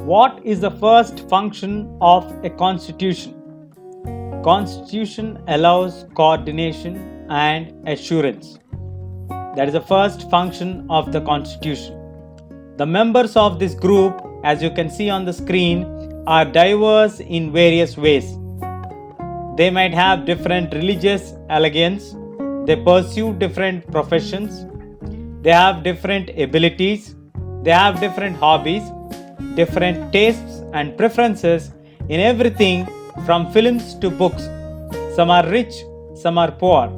What is the first function of a constitution? Constitution allows coordination and assurance. That is the first function of the constitution. The members of this group, as you can see on the screen, are diverse in various ways. They might have different religious allegiance, they pursue different professions, they have different abilities, they have different hobbies, different tastes and preferences in everything from films to books. Some are rich, some are poor,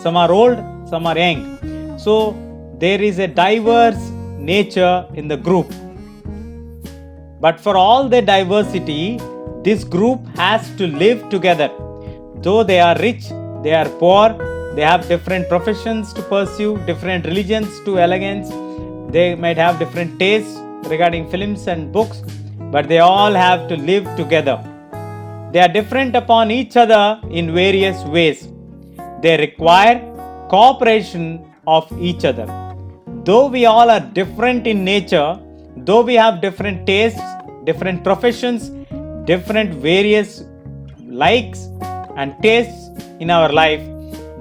some are old, some are young. So there is a diverse nature in the group. But for all the diversity, this group has to live together. Though they are rich, they are poor, they have different professions to pursue, different religions to elegance, they might have different tastes regarding films and books, but they all have to live together. They are different upon each other in various ways. They require cooperation of each other. Though we all are different in nature, though we have different tastes, different professions, different various likes and tastes in our life,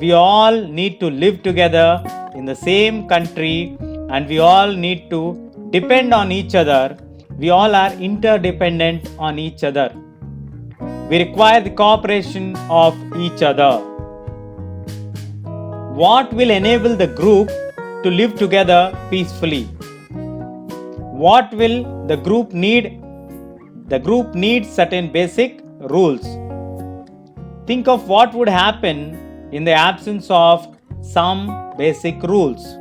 we all need to live together in the same country and we all need to depend on each other. We all are interdependent on each other. We require the cooperation of each other. What will enable the group to live together peacefully? What will the group need? The group needs certain basic rules. Think of what would happen in the absence of some basic rules.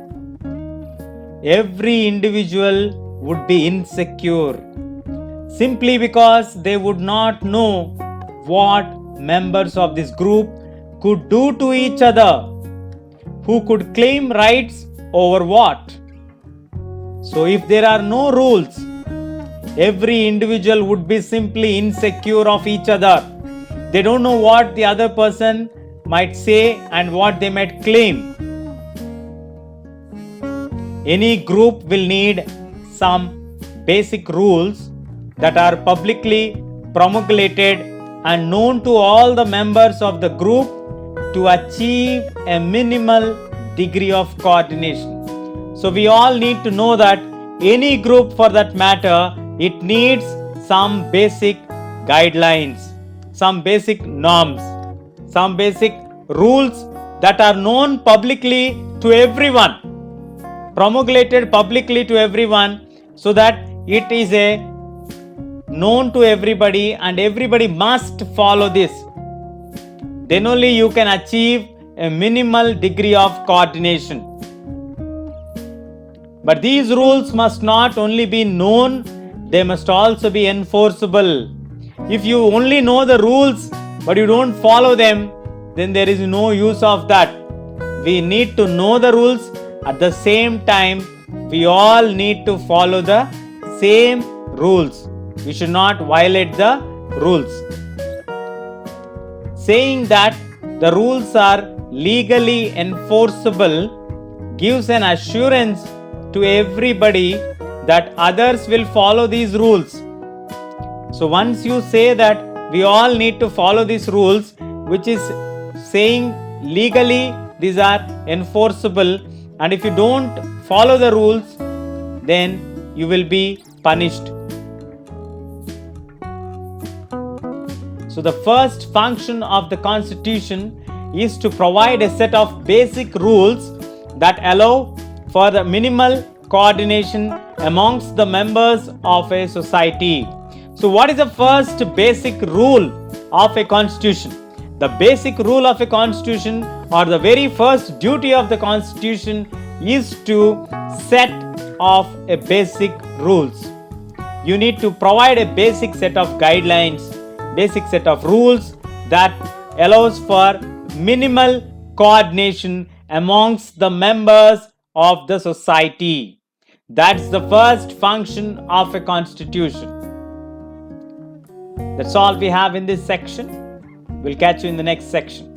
Every individual would be insecure simply because they would not know what members of this group could do to each other, who could claim rights over what. So if there are no rules, every individual would be simply insecure of each other. They don't know what the other person might say and what they might claim. Any group will need some basic rules that are publicly promulgated and known to all the members of the group to achieve a minimal degree of coordination. So we all need to know that any group for that matter, it needs some basic guidelines, some basic norms, some basic rules that are known publicly to everyone, promulgated publicly to everyone, so that it is known to everybody and everybody must follow this. Then only you can achieve a minimal degree of coordination. But these rules must not only be known, they must also be enforceable. If you only know the rules but you don't follow them, then there is no use of that. We need to know the rules. At the same time, we all need to follow the same rules. We should not violate the rules. Saying that the rules are legally enforceable gives an assurance to everybody that others will follow these rules. So once you say that we all need to follow these rules, which is saying legally these are enforceable, and if you don't follow the rules, then you will be punished. So the first function of the Constitution is to provide a set of basic rules that allow for the minimal coordination amongst the members of a society. So what is the first basic rule of a constitution? The basic rule of a constitution, or the very first duty of the constitution, is to set of a basic rules. You need to provide a basic set of guidelines, basic set of rules that allows for minimal coordination amongst the members of the society. That's the first function of a constitution. That's all we have in this section. We'll catch you in the next section.